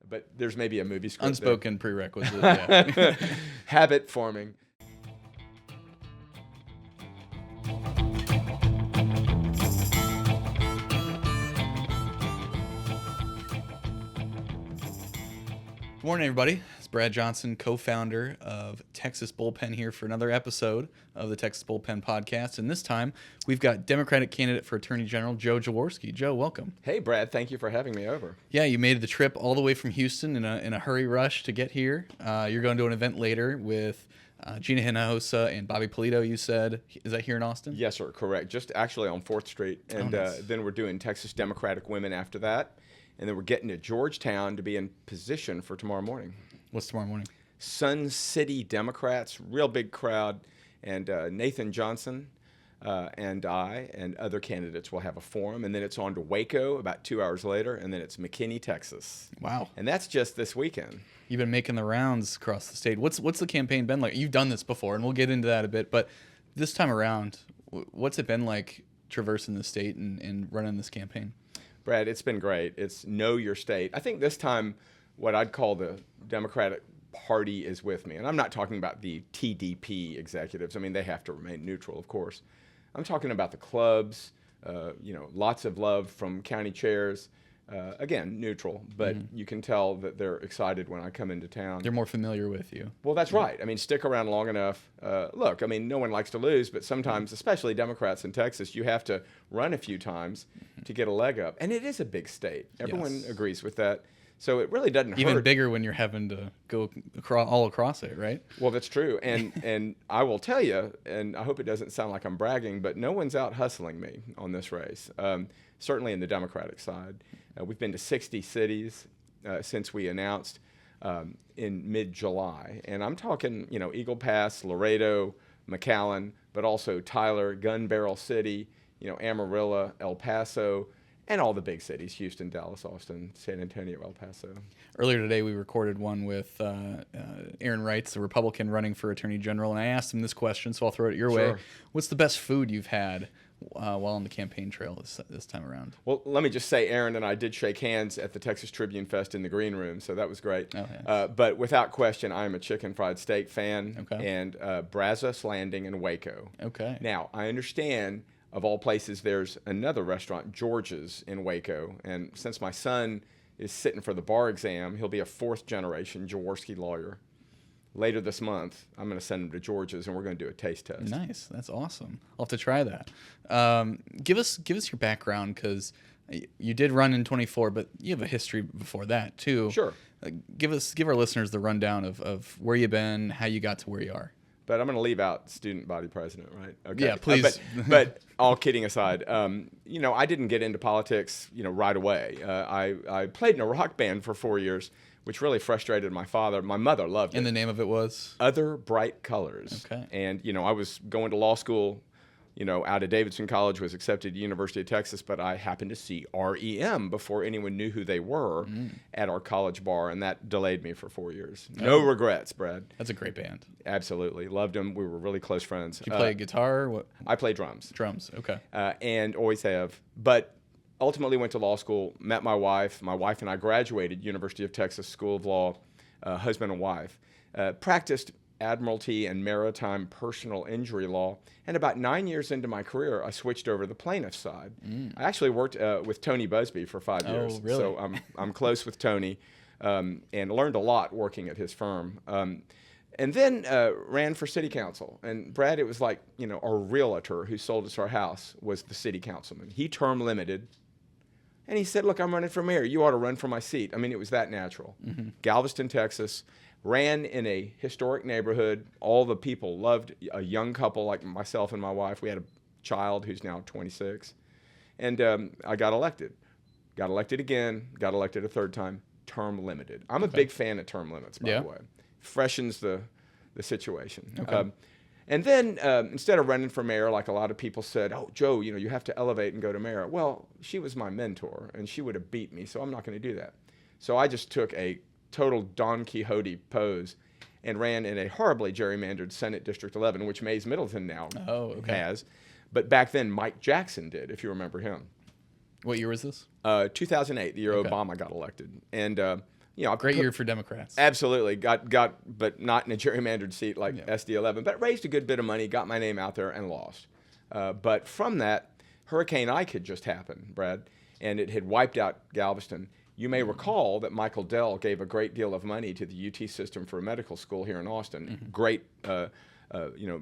but there's maybe a movie script. Unspoken prerequisite. Yeah. Habit forming. Good morning, everybody. It's Brad Johnson, co-founder of Texas Bullpen, here for another episode of the Texas Bullpen podcast. And this time, we've got Democratic candidate for Attorney General, Joe Jaworski. Joe, welcome. Hey, Brad. Thank you for having me over. Yeah, you made the trip all the way from Houston in a hurry rush to get here. You're going to an event later with Gina Hinojosa and Bobby Polito, you said. Is that here in Austin? Yes, sir. Correct. Just actually on 4th Street. And nice. Then we're doing Texas Democratic Women after that. And then we're getting to Georgetown to be in position for tomorrow morning. What's tomorrow morning? Sun City Democrats, real big crowd. And Nathan Johnson and I and other candidates will have a forum. And then it's on to Waco about 2 hours later. And then it's McKinney, Texas. Wow. And that's just this weekend. You've been making the rounds across the state. What's the campaign been like? You've done this before, and we'll get into that a bit. But this time around, what's it been like traversing the state and running this campaign? Brad, it's been great. It's know your state. I think this time what I'd call the Democratic Party is with me. And I'm not talking about the TDP executives. I mean, they have to remain neutral, of course. I'm talking about the clubs, lots of love from county chairs. Again, neutral, but you can tell that they're excited when I come into town. They're more familiar with you. Well, that's right. I mean, stick around long enough. Look, I mean, no one likes to lose, but sometimes, especially Democrats in Texas, you have to run a few times to get a leg up. And it is a big state. Everyone agrees with that. So it really doesn't hurt. Even bigger when you're having to go all across it, right? Well, that's true. And I will tell you, and I hope it doesn't sound like I'm bragging, but no one's out hustling me on this race, certainly in the Democratic side. We've been to 60 cities since we announced in mid-July. And I'm talking, Eagle Pass, Laredo, McAllen, but also Tyler, Gun Barrel City, Amarillo, El Paso, and all the big cities, Houston, Dallas, Austin, San Antonio, El Paso. Earlier today, we recorded one with Aaron Wrights, the Republican running for Attorney General, and I asked him this question, so I'll throw it your way. What's the best food you've had while on the campaign trail this time around? Well, let me just say, Aaron and I did shake hands at the Texas Tribune Fest in the green room, so that was great. Oh, yes. But without question, I am a chicken fried steak fan, Okay. and Brazos Landing in Waco. Okay. Now, I understand, of all places, there's another restaurant, George's, in Waco, and since my son is sitting for the bar exam, he'll be a 4th-generation Jaworski lawyer. Later this month, I'm going to send him to George's, and we're going to do a taste test. Nice. That's awesome. I'll have to try that. Give us your background, because you did run in 24, but you have a history before that, too. Sure. Give our listeners the rundown of where you've been, how you got to where you are. But I'm going to leave out student body president, right? Okay. Yeah, please. But all kidding aside, I didn't get into politics, right away. I played in a rock band for 4 years, which really frustrated my father. My mother loved it. And the name of it was? Other Bright Colors. Okay. And, I was going to law school, out of Davidson College, was accepted to University of Texas, but I happened to see REM before anyone knew who they were at our college bar, and that delayed me for 4 years. No regrets, Brad. That's a great band. Absolutely. Loved them. We were really close friends. Did you play guitar or what? I play drums. Drums, okay. And always have. But ultimately went to law school, met my wife. My wife and I graduated University of Texas School of Law, husband and wife. Practiced admiralty and maritime personal injury law. And about 9 years into my career, I switched over to the plaintiff's side. I actually worked with Tony Busby for 5 years. Oh, really? So I'm close with Tony and learned a lot working at his firm. And then ran for city council. And Brad, it was like, our realtor who sold us our house was the city councilman. He term limited. And he said, look, I'm running for mayor. You ought to run for my seat. I mean, it was that natural. Galveston, Texas. Ran in a historic neighborhood. All the people loved a young couple like myself and my wife. We had a child who's now 26. And I got elected. Got elected again. Got elected a third time. Term limited. I'm a big fan of term limits, by the way. Freshens the situation. Okay. And then instead of running for mayor, like a lot of people said, oh, Joe, you have to elevate and go to mayor. Well, she was my mentor, and she would have beat me, so I'm not going to do that. So I just took a total Don Quixote pose and ran in a horribly gerrymandered Senate District 11, which Mays Middleton now has. But back then, Mike Jackson did, if you remember him. What year was this? 2008, the year Obama got elected. And Great year for Democrats. Absolutely. But not in a gerrymandered seat like SD11, but raised a good bit of money, got my name out there, and lost. But from that, Hurricane Ike had just happened, Brad, and it had wiped out Galveston. You may recall that Michael Dell gave a great deal of money to the UT system for a medical school here in Austin. Great,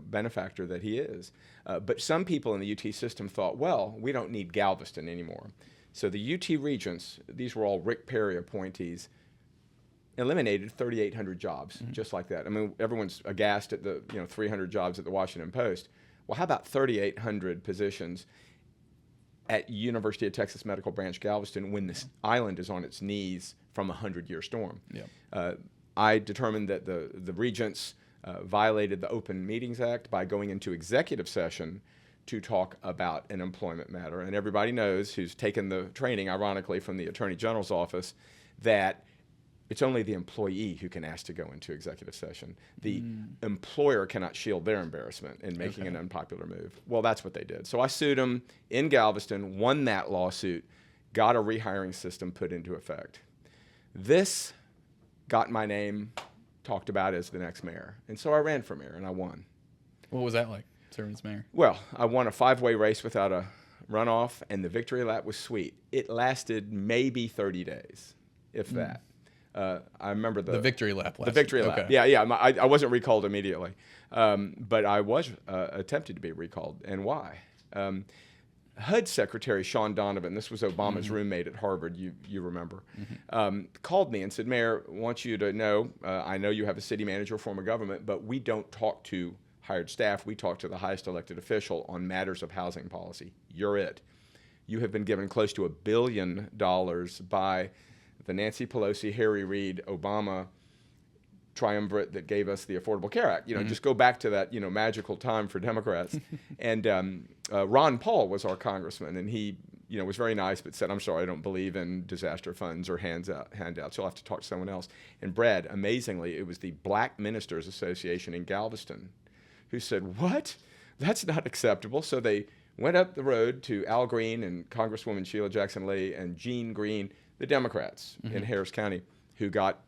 benefactor that he is. But some people in the UT system thought, well, we don't need Galveston anymore. So the UT regents, these were all Rick Perry appointees, eliminated 3,800 jobs, just like that. I mean, everyone's aghast at the 300 jobs at the Washington Post. Well, how about 3,800 positions at University of Texas Medical Branch Galveston when this island is on its knees from a 100-year storm? I determined that the regents violated the Open Meetings Act by going into executive session to talk about an employment matter. And everybody knows, who's taken the training, ironically, from the Attorney General's office, that it's only the employee who can ask to go into executive session. The employer cannot shield their embarrassment in making an unpopular move. Well, that's what they did. So I sued them in Galveston, won that lawsuit, got a rehiring system put into effect. This got my name talked about as the next mayor. And so I ran for mayor, and I won. What was that like, serving as mayor? Well, I won a 5-way race without a runoff, and the victory lap was sweet. It lasted maybe 30 days, if that. I remember the victory lap. The victory lap. Yeah. I wasn't recalled immediately, but I was attempted to be recalled. And why? HUD Secretary Sean Donovan, this was Obama's roommate at Harvard, you remember, called me and said, Mayor, I want you to know, I know you have a city manager form of government, but we don't talk to hired staff. We talk to the highest elected official on matters of housing policy. You're it. You have been given close to $1 billion by the Nancy Pelosi, Harry Reid, Obama triumvirate that gave us the Affordable Care Act. Just go back to that, magical time for Democrats. And Ron Paul was our congressman, and he, was very nice, but said, I'm sorry, I don't believe in disaster funds or handouts. You'll have to talk to someone else. And Brad, amazingly, it was the Black Ministers Association in Galveston who said, what? That's not acceptable. So they went up the road to Al Green and Congresswoman Sheila Jackson Lee and Gene Green, the Democrats in Harris County, who got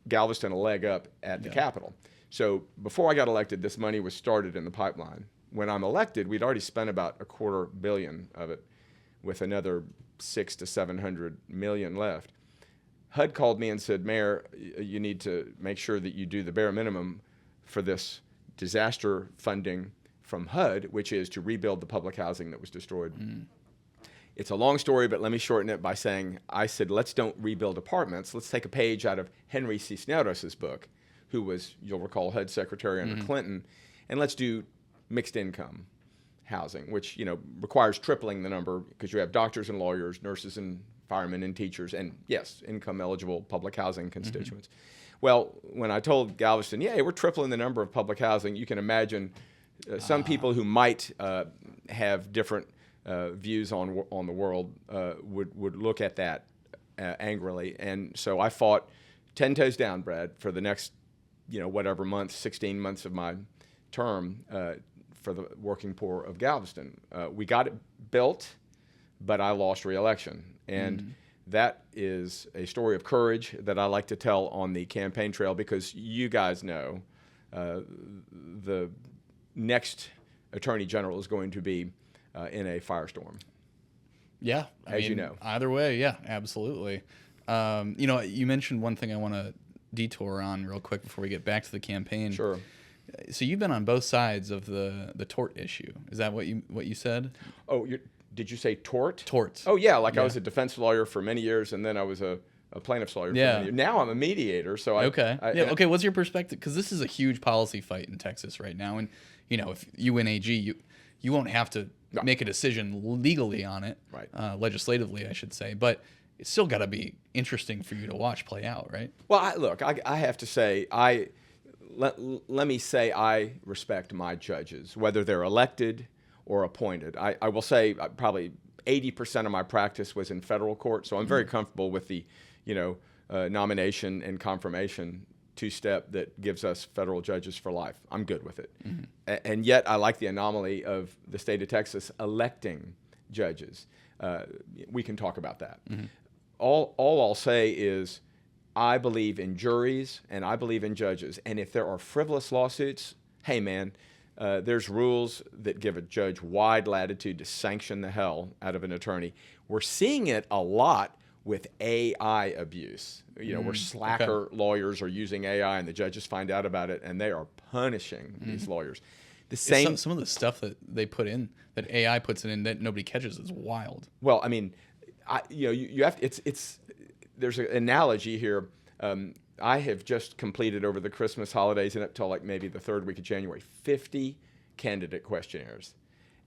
Galveston a leg up at the Capitol. So before I got elected, this money was started in the pipeline. When I'm elected, we'd already spent about $250 million of it, with another $600 to $700 million left. HUD called me and said, Mayor, you need to make sure that you do the bare minimum for this disaster funding from HUD, which is to rebuild the public housing that was destroyed. It's a long story, but let me shorten it by saying, I said, let's don't rebuild apartments. Let's take a page out of Henry Cisneros' book, who was, you'll recall, HUD secretary under Clinton, and let's do mixed income housing, which requires tripling the number, because you have doctors and lawyers, nurses and firemen and teachers, and yes, income eligible public housing constituents. Well, when I told Galveston, we're tripling the number of public housing, you can imagine some people who might have different views on the world would look at that angrily. And so I fought 10 toes down, Brad, for the next, whatever month, 16 months of my term for the working poor of Galveston. We got it built, but I lost re-election. And that is a story of courage that I like to tell on the campaign trail, because you guys know the next Attorney General is going to be in a firestorm. Yeah. I mean, you know. Either way, yeah, absolutely. You mentioned one thing I want to detour on real quick before we get back to the campaign. Sure. So you've been on both sides of the tort issue. Is that what you said? Oh, did you say tort? Tort. Oh, yeah. I was a defense lawyer for many years, and then I was a plaintiff's lawyer for many years. Now I'm a mediator. So Okay. What's your perspective? Because this is a huge policy fight in Texas right now. And, if you win AG, you won't have to make a decision legally on it. Right. Legislatively, I should say. But it's still got to be interesting for you to watch play out, right? Well, I have to say, let me say I respect my judges, whether they're elected or appointed. I will say probably 80% of my practice was in federal court, so I'm very comfortable with the, nomination and confirmation two-step that gives us federal judges for life. I'm good with it. And yet I like the anomaly of the state of Texas electing judges. We can talk about that. All I'll say is I believe in juries and I believe in judges. And if there are frivolous lawsuits, hey man, there's rules that give a judge wide latitude to sanction the hell out of an attorney. We're seeing it a lot with AI abuse, where slacker lawyers are using AI and the judges find out about it and they are punishing these lawyers. The same. Some of the stuff that they put in, that AI puts in that nobody catches, is wild. Well, I mean, you have there's an analogy here. I have just completed over the Christmas holidays and up till like maybe the third week of January, 50 candidate questionnaires.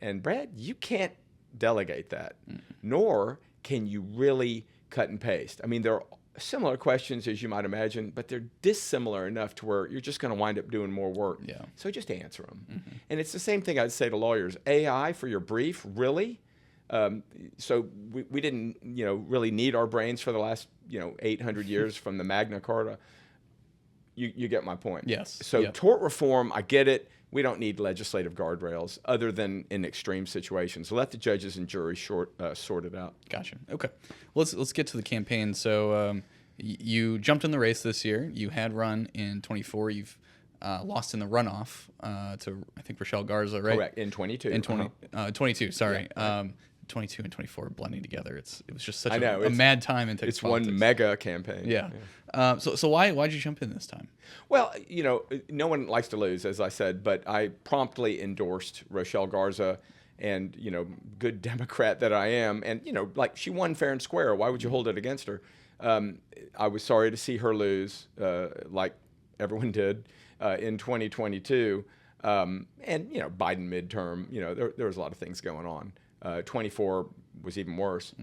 And Brad, you can't delegate that, nor can you really cut and paste. I mean, there are similar questions as you might imagine, but they're dissimilar enough to where you're just going to wind up doing more work. Yeah. So just answer them. And it's the same thing I'd say to lawyers. AI for your brief, really? So we didn't, really need our brains for the last, 800 years from the Magna Carta. You get my point. Yes. So tort reform, I get it. We don't need legislative guardrails other than in extreme situations. Let the judges and juries sort it out. Gotcha. Okay. Let's get to the campaign. So you jumped in the race this year. You had run in 24. You've lost in the runoff to, I think, Rochelle Garza, right? Correct. In 22. In 22, sorry. Yeah, right. 22 and 24 blending together. It was just such a mad time in Texas It's politics. one mega campaign. Yeah. So why'd you jump in this time? Well, no one likes to lose, as I said, but I promptly endorsed Rochelle Garza, and good Democrat that I am, and like she won fair and square. Why would you hold it against her? I was sorry to see her lose, like everyone did in 2022, and Biden midterm. There was a lot of things going on. 24 was even worse.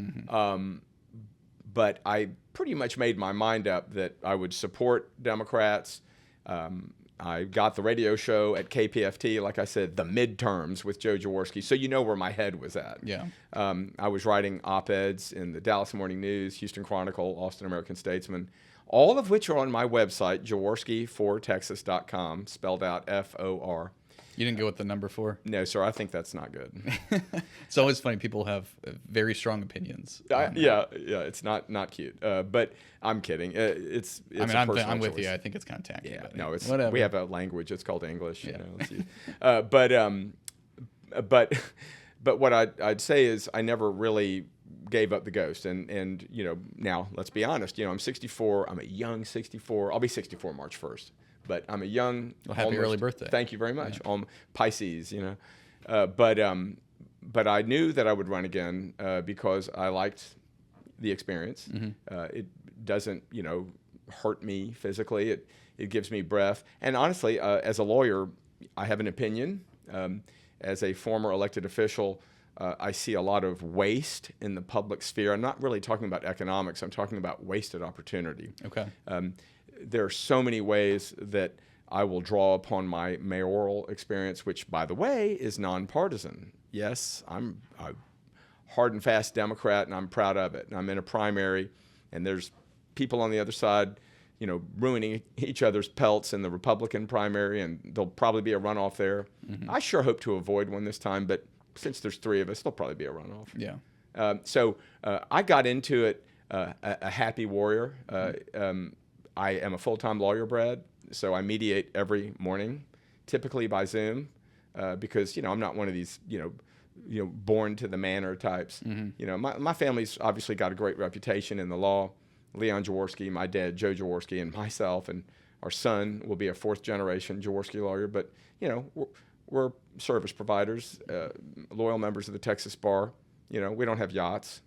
But I pretty much made my mind up that I would support Democrats. I got the radio show at KPFT, like I said, the midterms with Joe Jaworski. So where my head was at. Yeah. I was writing op-eds in the Dallas Morning News, Houston Chronicle, Austin American Statesman, all of which are on my website, Jaworski4Texas.com, spelled out F-O-R. You didn't go with the number 4? No, sir. I think that's not good. It's always funny. People have very strong opinions. Yeah. It's not cute. But I'm kidding. It's a personal I'm with choice. you. I think it's kind of tacky. Yeah. But No, it's whatever. we have a language. It's called English. Yeah. But what I'd say is I never really gave up the ghost. And now let's be honest. I'm 64. I'm a young 64. I'll be 64 March 1st. But I'm a young. Well, happy early birthday. Thank you very much. Yeah. Pisces, but I knew that I would run again because I liked the experience. It doesn't, hurt me physically. It gives me breath. And honestly, as a lawyer, I have an opinion. As a former elected official, I see a lot of waste in the public sphere. I'm not really talking about economics. I'm talking about wasted opportunity. Okay. There are so many ways that I will draw upon my mayoral experience, which, by the way, is nonpartisan. Yes, I'm a hard and fast Democrat, and I'm proud of it. And I'm in a primary, and there's people on the other side, ruining each other's pelts in the Republican primary, and there'll probably be a runoff there. I sure hope to avoid one this time, but since there's 3 of us, there'll probably be a runoff. Yeah. So I got into it a happy warrior. I am a full-time lawyer, Brad, so I mediate every morning, typically by Zoom, because I'm not one of these born to the manor types. My family's obviously got a great reputation in the law. Leon Jaworski, my dad, Joe Jaworski, and myself, and our son will be a 4th-generation Jaworski lawyer. But we're service providers, loyal members of the Texas Bar. We don't have yachts.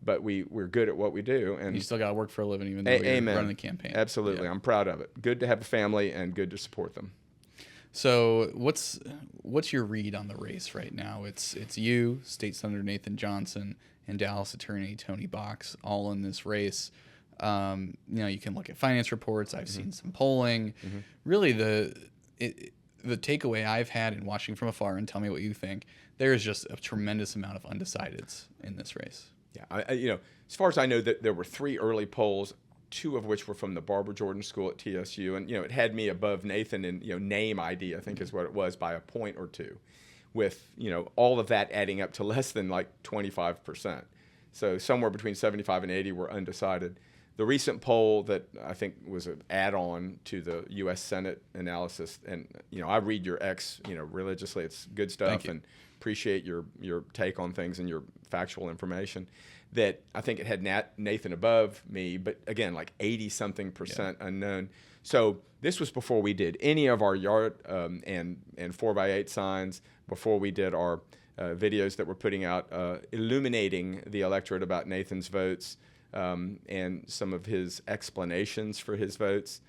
But we're good at what we do. And you still got to work for a living even though you're running the campaign. Absolutely. Yeah. I'm proud of it. Good to have a family and good to support them. So what's your read on the race right now? It's you, State Senator Nathan Johnson, and Dallas Attorney Tony Box all in this race. You can look at finance reports. I've seen some polling. Really, the takeaway I've had in watching from afar, and tell me what you think, there is just a tremendous amount of undecideds in this race. Yeah, as far as I know, that there were 3 early polls, 2 of which were from the Barbara Jordan School at TSU, and it had me above Nathan in name ID, I think is what it was, by a point or 2, with all of that adding up to less than like 25%. So somewhere between 75 and 80 were undecided. the recent poll that I think was an add-on to the U.S. Senate analysis, and I read your X religiously. It's good stuff, and appreciate your take on things and your factual information. That I think it had Nathan above me, but again, like 80-something% unknown. So this was before we did any of our yard and 4x8 signs, before we did our videos that we're putting out illuminating the electorate about Nathan's votes and some of his explanations for his votes.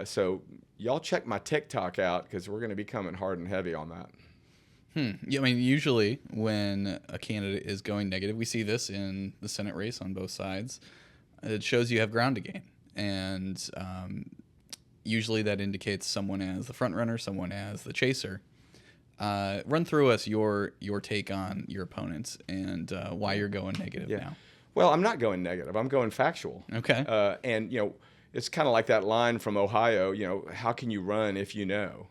So y'all check my TikTok out, because we're going to be coming hard and heavy on that. Yeah, I mean, usually when a candidate is going negative, we see this in the Senate race on both sides. It shows you have ground to gain, and usually that indicates someone as the front runner, someone as the chaser. Run through us your take on your opponents and why you're going negative now. Well, I'm not going negative. I'm going factual. Okay. And it's kind of like that line from Ohio. How can you run if you know?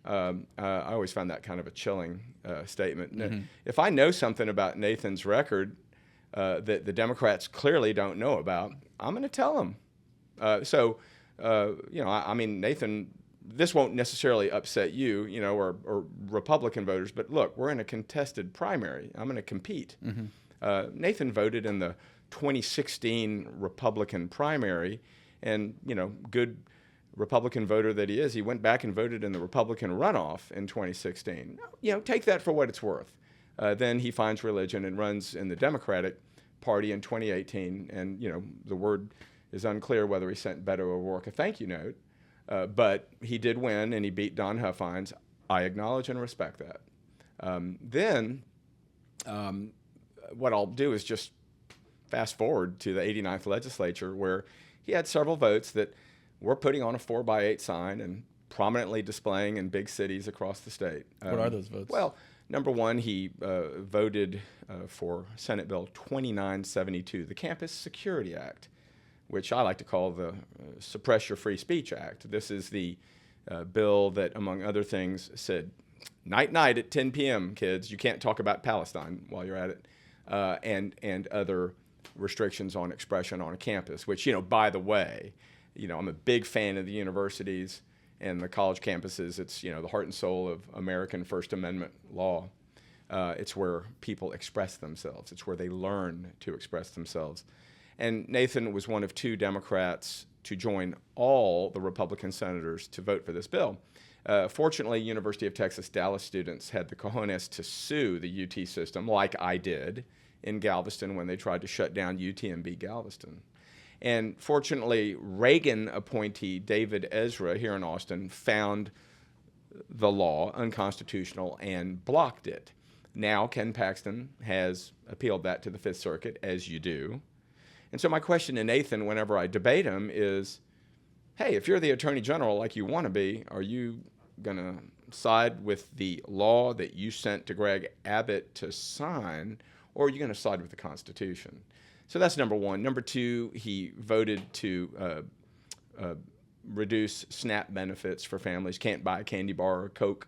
I always find that kind of a chilling statement. Mm-hmm. If I know something about Nathan's record that the Democrats clearly don't know about, I'm going to tell them. I mean, Nathan, this won't necessarily upset you, or Republican voters, but look, we're in a contested primary. I'm going to compete. Mm-hmm. Nathan voted in the 2016 Republican primary, and, good Republican voter that he is, he went back and voted in the Republican runoff in 2016. Take that for what it's worth. Then he finds religion and runs in the Democratic Party in 2018, and, the word is unclear whether he sent Beto O'Rourke a thank you note. But he did win, and he beat Don Huffines. I acknowledge and respect that. Then what I'll do is just fast forward to the 89th legislature, where he had several votes that we're putting on a 4x8 sign and prominently displaying in big cities across the state. What are those votes? Well, number one, he voted for Senate Bill 2972, the Campus Security Act, which I like to call the Suppress Your Free Speech Act. This is the bill that, among other things, said, night at 10 p.m., kids, you can't talk about Palestine while you're at it, and other restrictions on expression on a campus, which, by the way, I'm a big fan of the universities and the college campuses. It's, the heart and soul of American First Amendment law. It's where people express themselves. It's where they learn to express themselves. And Nathan was one of 2 Democrats to join all the Republican senators to vote for this bill. Fortunately, University of Texas Dallas students had the cojones to sue the UT system, like I did in Galveston when they tried to shut down UTMB Galveston. And fortunately, Reagan appointee David Ezra here in Austin found the law unconstitutional and blocked it. Now, Ken Paxton has appealed that to the Fifth Circuit, as you do. And so my question to Nathan whenever I debate him is, hey, if you're the Attorney General like you want to be, are you going to side with the law that you sent to Greg Abbott to sign, or are you going to side with the Constitution? So that's number one. Number two, he voted to reduce SNAP benefits for families. Can't buy a candy bar or Coke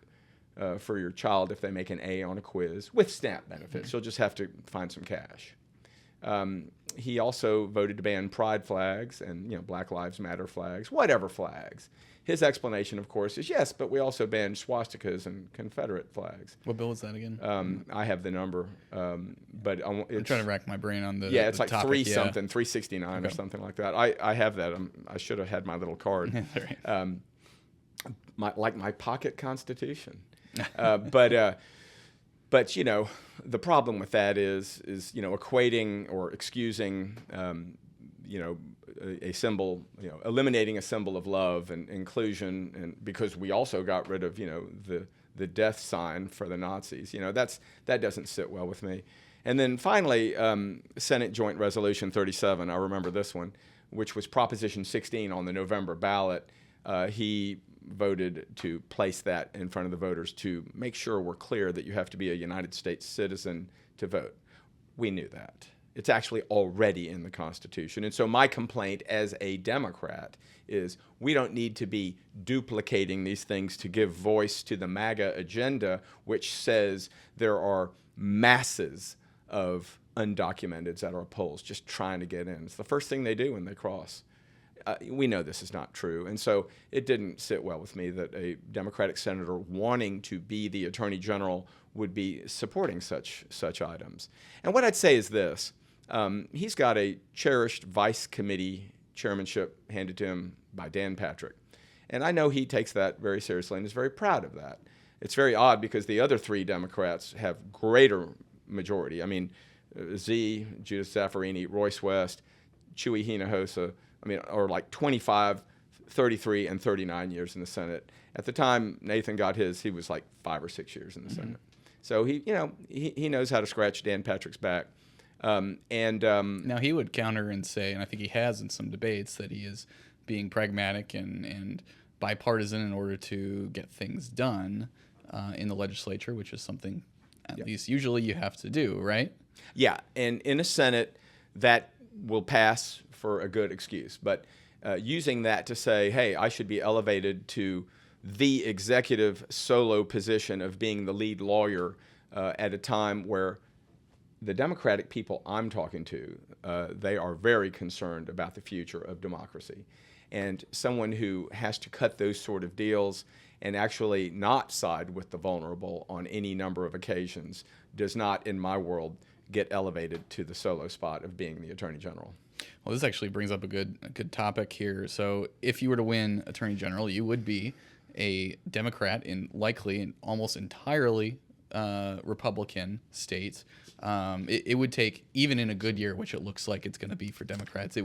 for your child if they make an A on a quiz with SNAP benefits. You'll just have to find some cash. He also voted to ban pride flags and Black Lives Matter flags, whatever flags. His explanation, of course, is yes, but we also banned swastikas and Confederate flags. What bill was that again? I have the number, but I'm trying to rack my brain on the it's the like topic, 369 or something like that. I have that. I should have had my little card. Right. My pocket Constitution. But the problem with that is equating or excusing a symbol, eliminating a symbol of love and inclusion, and because we also got rid of the death sign for the Nazis. That doesn't sit well with me. And then finally, Senate Joint Resolution 37. I remember this one, which was Proposition 16 on the November ballot. He voted to place that in front of the voters to make sure we're clear that you have to be a United States citizen to vote. We knew that. It's actually already in the Constitution. And so my complaint as a Democrat is we don't need to be duplicating these things to give voice to the MAGA agenda, which says there are masses of undocumenteds at our polls just trying to get in. It's the first thing they do when they cross. We know this is not true. And so it didn't sit well with me that a Democratic senator wanting to be the Attorney General would be supporting such items. And what I'd say is this. He's got a cherished vice committee chairmanship handed to him by Dan Patrick. And I know he takes that very seriously and is very proud of that. It's very odd because the other three Democrats have greater majority. I mean, Judith Zaffirini, Royce West, Chewy Hinojosa, are like 25, 33, and 39 years in the Senate. At the time Nathan got his, he was like 5 or 6 years in the Senate. So he knows how to scratch Dan Patrick's back. Now he would counter and say, and I think he has in some debates, that he is being pragmatic and bipartisan in order to get things done in the legislature, which is something at least usually you have to do, right? Yeah, and in a Senate that will pass for a good excuse. But using that to say, hey, I should be elevated to the executive solo position of being the lead lawyer at a time where the Democratic people I'm talking to, they are very concerned about the future of democracy. And someone who has to cut those sort of deals and actually not side with the vulnerable on any number of occasions does not, in my world, get elevated to the solo spot of being the Attorney General. Well, this actually brings up a good topic here. So if you were to win Attorney General, you would be a Democrat in likely and almost entirely Republican states. It would take, even in a good year, which it looks like it's going to be for Democrats,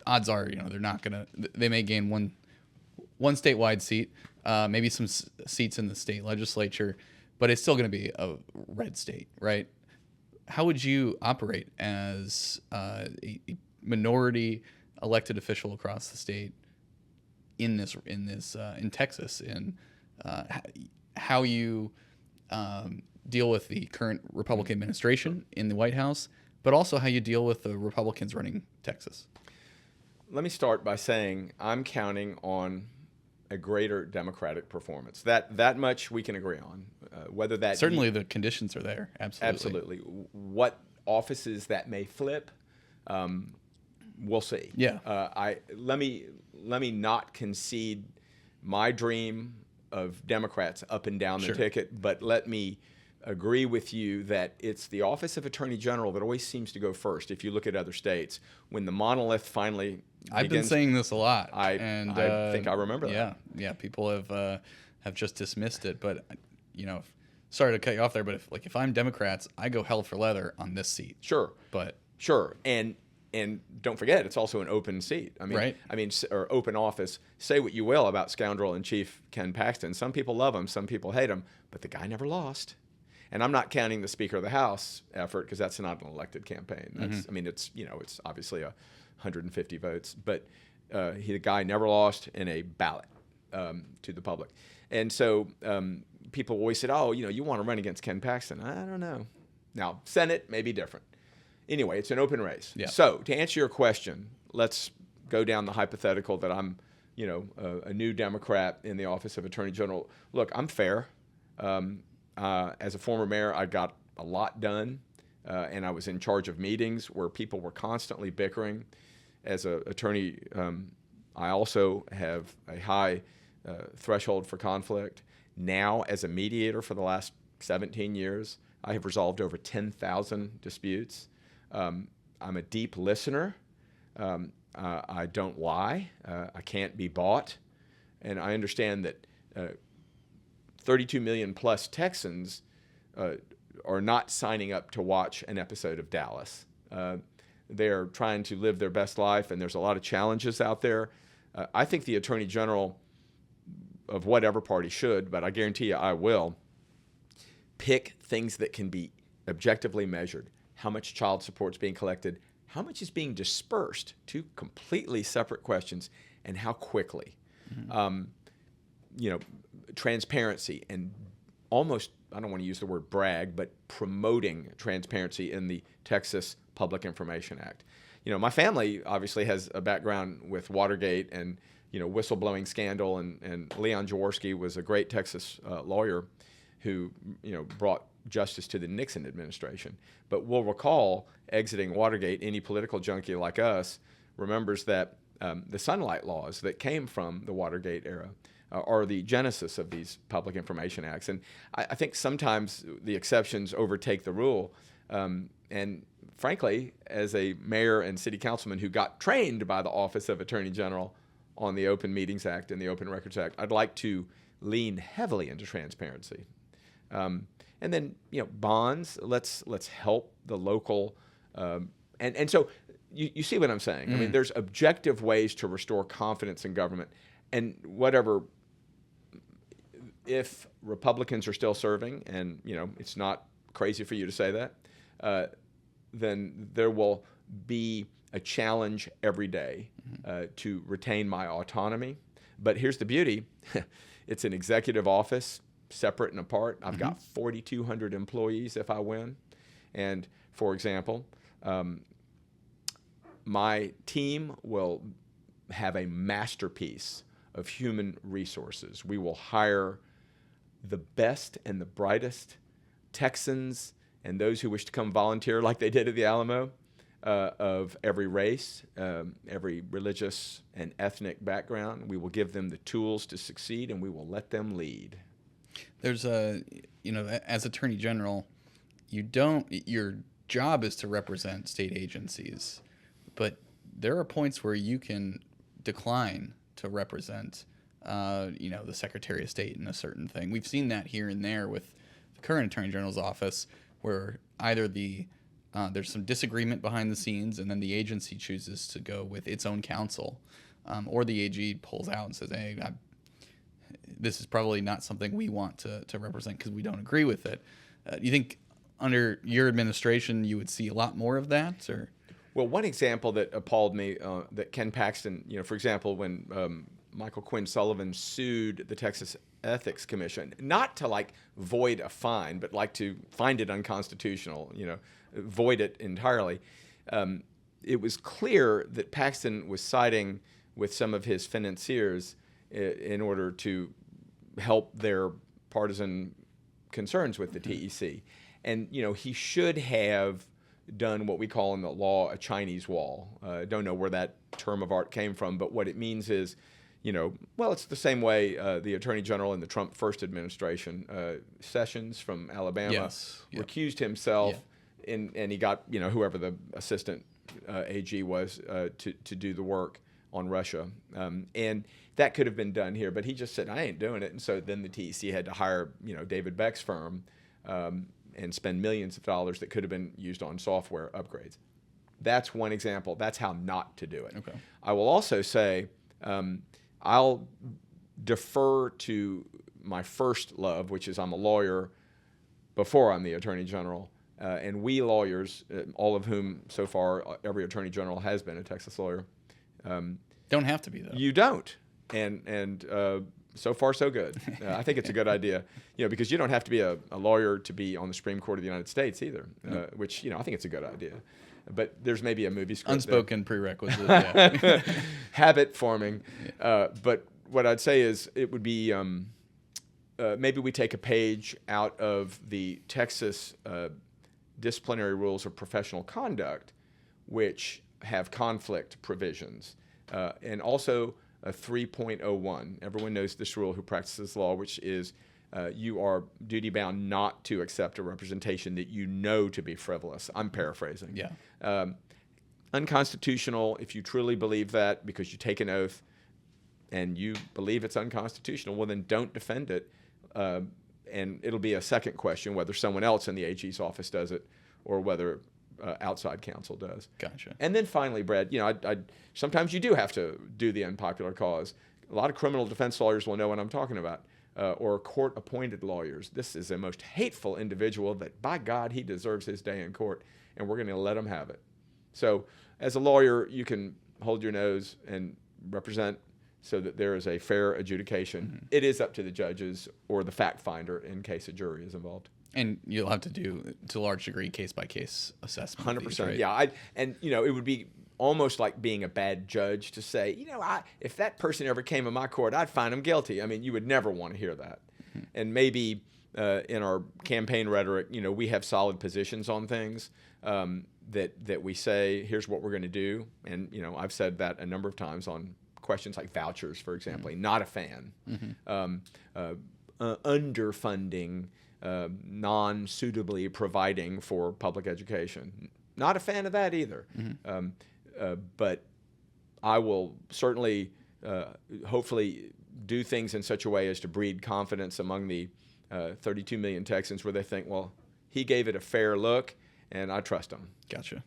odds are, they're not going to, they may gain one statewide seat, maybe some seats in the state legislature, but it's still going to be a red state, right? How would you operate as a minority elected official across the state in Texas, in how you deal with the current Republican administration in the White House, but also how you deal with the Republicans running Texas? Let me start by saying I'm counting on a greater Democratic performance. That much we can agree on. Whether that certainly the conditions are there. Absolutely. What offices that may flip, we'll see. Yeah. Let me not concede my dream of Democrats up and down the ticket, but let me agree with you that it's the office of Attorney General that always seems to go first. If you look at other states, when the monolith finally I've been saying this a lot. I think I remember that. Yeah. People have just dismissed it, but sorry to cut you off there, but if I'm Democrats, I go hell for leather on this seat. Sure, and don't forget, it's also an open seat. Right. Or open office. Say what you will about scoundrel in chief Ken Paxton. Some people love him, some people hate him, but the guy never lost. And I'm not counting the Speaker of the House effort because that's not an elected campaign. That's, it's obviously 150 votes, but the guy never lost in a ballot to the public. And so people always said, oh, you want to run against Ken Paxton. I don't know. Now, Senate may be different. Anyway, it's an open race. Yeah. So to answer your question, let's go down the hypothetical that I'm, a new Democrat in the office of Attorney General. Look, I'm fair. As a former mayor, I got a lot done, and I was in charge of meetings where people were constantly bickering. As an attorney, I also have a high threshold for conflict. Now, as a mediator for the last 17 years, I have resolved over 10,000 disputes. I'm a deep listener. I don't lie. I can't be bought. And I understand that 32 million plus Texans are not signing up to watch an episode of Dallas. They're trying to live their best life, and there's a lot of challenges out there. I think the Attorney General of whatever party should, but I guarantee you I will, pick things that can be objectively measured. How much child support is being collected, how much is being dispersed, two completely separate questions, and how quickly. Transparency and almost, I don't want to use the word brag, but promoting transparency in the Texas Public Information Act. My family obviously has a background with Watergate and, whistleblowing scandal, and Leon Jaworski was a great Texas lawyer who, brought justice to the Nixon administration. But we'll recall exiting Watergate, any political junkie like us remembers that the Sunlight laws that came from the Watergate era are the genesis of these public information acts. And I think sometimes the exceptions overtake the rule. And frankly, as a mayor and city councilman who got trained by the Office of Attorney General on the Open Meetings Act and the Open Records Act, I'd like to lean heavily into transparency. And then, bonds, let's help the local. And so you see what I'm saying? I mean, there's objective ways to restore confidence in government. And whatever, if Republicans are still serving, and, it's not crazy for you to say that, then there will be a challenge every day to retain my autonomy. But here's the beauty. It's an executive office, separate and apart. I've got 4,200 employees if I win. And, for example, my team will have a masterpiece of human resources. We will hire the best and the brightest Texans and those who wish to come volunteer like they did at the Alamo, of every race, every religious and ethnic background. We will give them the tools to succeed, and we will let them lead. There's as Attorney General, your job is to represent state agencies, but there are points where you can decline to represent, the Secretary of State in a certain thing. We've seen that here and there with the current Attorney General's office, where either there's some disagreement behind the scenes, and then the agency chooses to go with its own counsel, or the AG pulls out and says, "Hey, this is probably not something we want to represent because we don't agree with it." Do you think under your administration you would see a lot more of that, or? Well, one example that appalled me, that Ken Paxton, for example, when Michael Quinn Sullivan sued the Texas Ethics Commission, not to void a fine, but to find it unconstitutional, void it entirely. It was clear that Paxton was siding with some of his financiers in order to help their partisan concerns with the TEC. And, he should have done what we call in the law a Chinese wall. I don't know where that term of art came from, but what it means is, it's the same way the Attorney General in the Trump first administration, Sessions from Alabama, recused himself, and he got, whoever the assistant AG was to do the work on Russia. And that could have been done here, but he just said, I ain't doing it. And so then the TEC had to hire, David Beck's firm, and spend millions of dollars that could have been used on software upgrades. That's one example. That's how not to do it. Okay. I will also say I'll defer to my first love, which is I'm a lawyer before I'm the Attorney General. And we lawyers, all of whom so far every Attorney General has been a Texas lawyer. Don't have to be, though. You don't. And so far, so good. I think it's a good idea, because you don't have to be a lawyer to be on the Supreme Court of the United States either, which, I think it's a good idea. But there's maybe a movie script. Unspoken prerequisite, yeah. Habit forming. But what I'd say is it would be maybe we take a page out of the Texas disciplinary rules of professional conduct, which have conflict provisions, and also a 3.01. Everyone knows this rule who practices law, which is you are duty-bound not to accept a representation that you know to be frivolous. I'm paraphrasing. Yeah. Unconstitutional if you truly believe that because you take an oath and you believe it's unconstitutional, well, then don't defend it. And it'll be a second question whether someone else in the AG's office does it or whether outside counsel does. Gotcha. And then finally, Brad, sometimes you do have to do the unpopular cause. A lot of criminal defense lawyers will know what I'm talking about, or court-appointed lawyers. This is a most hateful individual that, by God, he deserves his day in court, and we're going to let him have it. So as a lawyer, you can hold your nose and represent so that there is a fair adjudication. Mm-hmm. It is up to the judges or the fact finder in case a jury is involved. And you'll have to do, to a large degree, case-by-case assessment. 100%, right? yeah. It would be almost like being a bad judge to say, if that person ever came in my court, I'd find him guilty. I mean, you would never want to hear that. Mm-hmm. And maybe in our campaign rhetoric, we have solid positions on things that we say, here's what we're going to do. And, I've said that a number of times on questions like vouchers, for example. Not a fan. Underfunding, non-suitably providing for public education. Not a fan of that either. But I will certainly, hopefully, do things in such a way as to breed confidence among the 32 million Texans where they think, well, he gave it a fair look, and I trust him. Gotcha.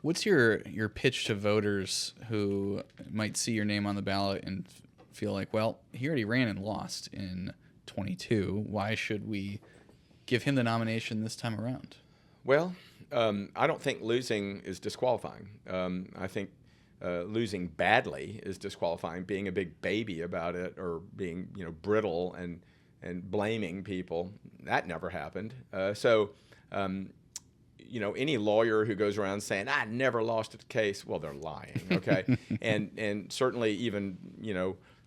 What's your pitch to voters who might see your name on the ballot and feel like, well, he already ran and lost in 22. Why should we give him the nomination this time around? Well, I don't think losing is disqualifying. I think losing badly is disqualifying. Being a big baby about it or being brittle and blaming people, that never happened. So any lawyer who goes around saying, I never lost a case, well, they're lying, okay? and certainly even,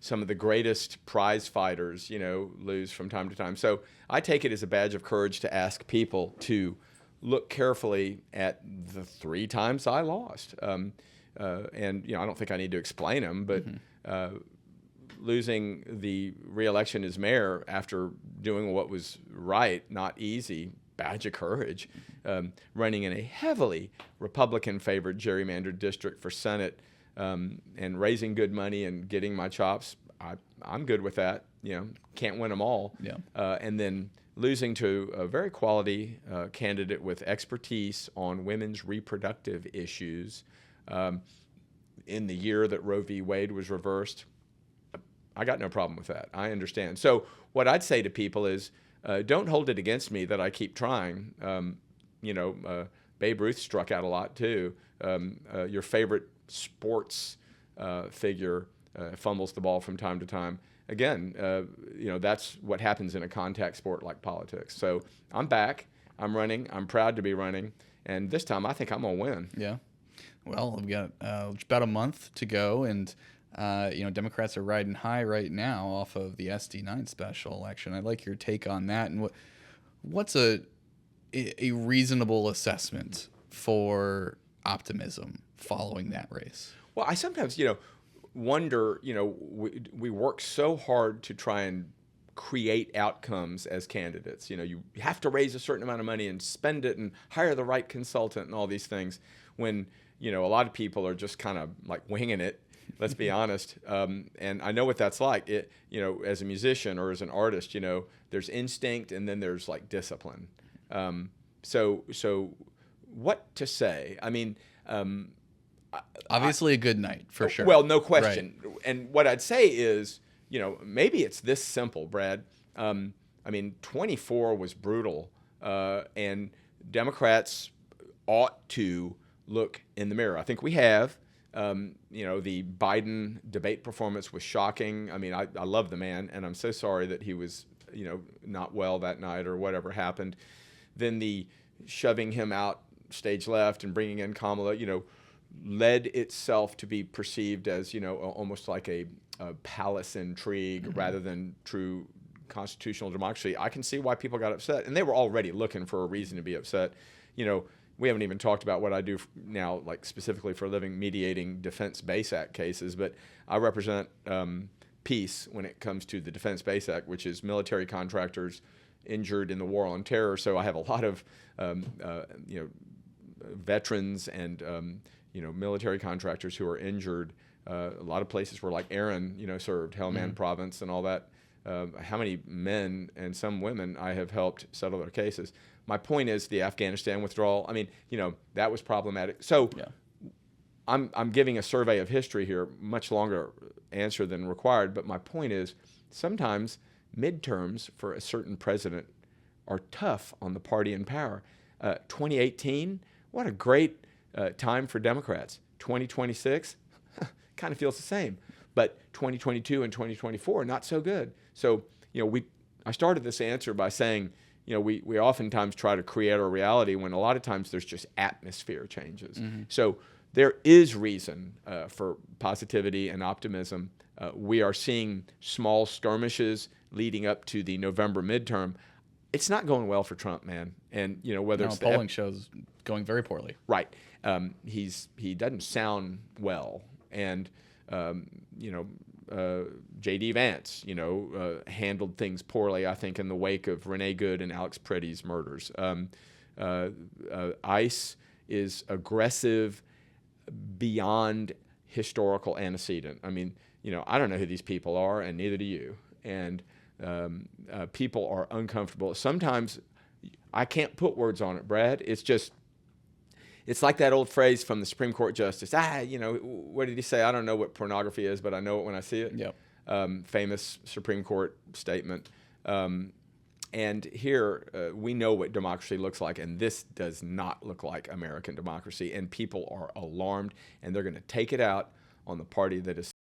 some of the greatest prize fighters, lose from time to time. So I take it as a badge of courage to ask people to look carefully at the 3 times I lost. And, I don't think I need to explain them, but losing the re-election as mayor after doing what was right, not easy, badge of courage. Running in a heavily Republican-favored gerrymandered district for Senate and raising good money and getting my chops, I'm good with that. Can't win them all. Yeah. And then losing to a very quality candidate with expertise on women's reproductive issues in the year that Roe v. Wade was reversed, I got no problem with that. I understand. So what I'd say to people is, don't hold it against me that I keep trying. Babe Ruth struck out a lot too. Your favorite sports figure fumbles the ball from time to time. Again, that's what happens in a contact sport like politics. So I'm back. I'm running. I'm proud to be running. And this time I think I'm going to win. Yeah. Well, we've got about a month to go, and Democrats are riding high right now off of the SD9 special election. I'd like your take on that, and what's a reasonable assessment for optimism following that race? Well, I sometimes, wonder, we work so hard to try and create outcomes as candidates. You have to raise a certain amount of money and spend it and hire the right consultant and all these things when, a lot of people are just kind of like winging it. Let's be honest. And I know what that's like. As a musician or as an artist, there's instinct and then there's like discipline. So what to say? I mean, obviously a good night for sure. Well, no question. Right. And what I'd say is, maybe it's this simple, Brad. 24 was brutal, and Democrats ought to look in the mirror. I think we have. The Biden debate performance was shocking. I love the man, and I'm so sorry that he was, not well that night or whatever happened. Then the shoving him out stage left and bringing in Kamala, led itself to be perceived as, almost like a palace intrigue rather than true constitutional democracy. I can see why people got upset, and they were already looking for a reason to be upset. We haven't even talked about what I do now, like specifically for a living, mediating Defense Base Act cases, but I represent peace when it comes to the Defense Base Act, which is military contractors injured in the war on terror. So I have a lot of, veterans and, military contractors who are injured. A lot of places where like Aaron, served, Helmand Province and all that. How many men and some women I have helped settle their cases. My point is the Afghanistan withdrawal. That was problematic. So yeah. I'm giving a survey of history here, much longer answer than required. But my point is sometimes midterms for a certain president are tough on the party in power. 2018, what a great time for Democrats. 2026, kind of feels the same. But 2022 and 2024, not so good. So, I started this answer by saying, we oftentimes try to create a reality when a lot of times there's just atmosphere changes. Mm-hmm. So there is reason for positivity and optimism. We are seeing small skirmishes leading up to the November midterm. it's not going well for Trump, man. And whether No, it's polling shows going very poorly. right, he doesn't sound well, and J.D. Vance, handled things poorly, I think, in the wake of Renee Good and Alex Pretty's murders. ICE is aggressive beyond historical antecedent. I mean, I don't know who these people are, and neither do you. And people are uncomfortable. Sometimes I can't put words on it, Brad. It's like that old phrase from the Supreme Court justice. What did he say? I don't know what pornography is, but I know it when I see it. Yep. Famous Supreme Court statement. And here we know what democracy looks like, and this does not look like American democracy. And people are alarmed, and they're going to take it out on the party that is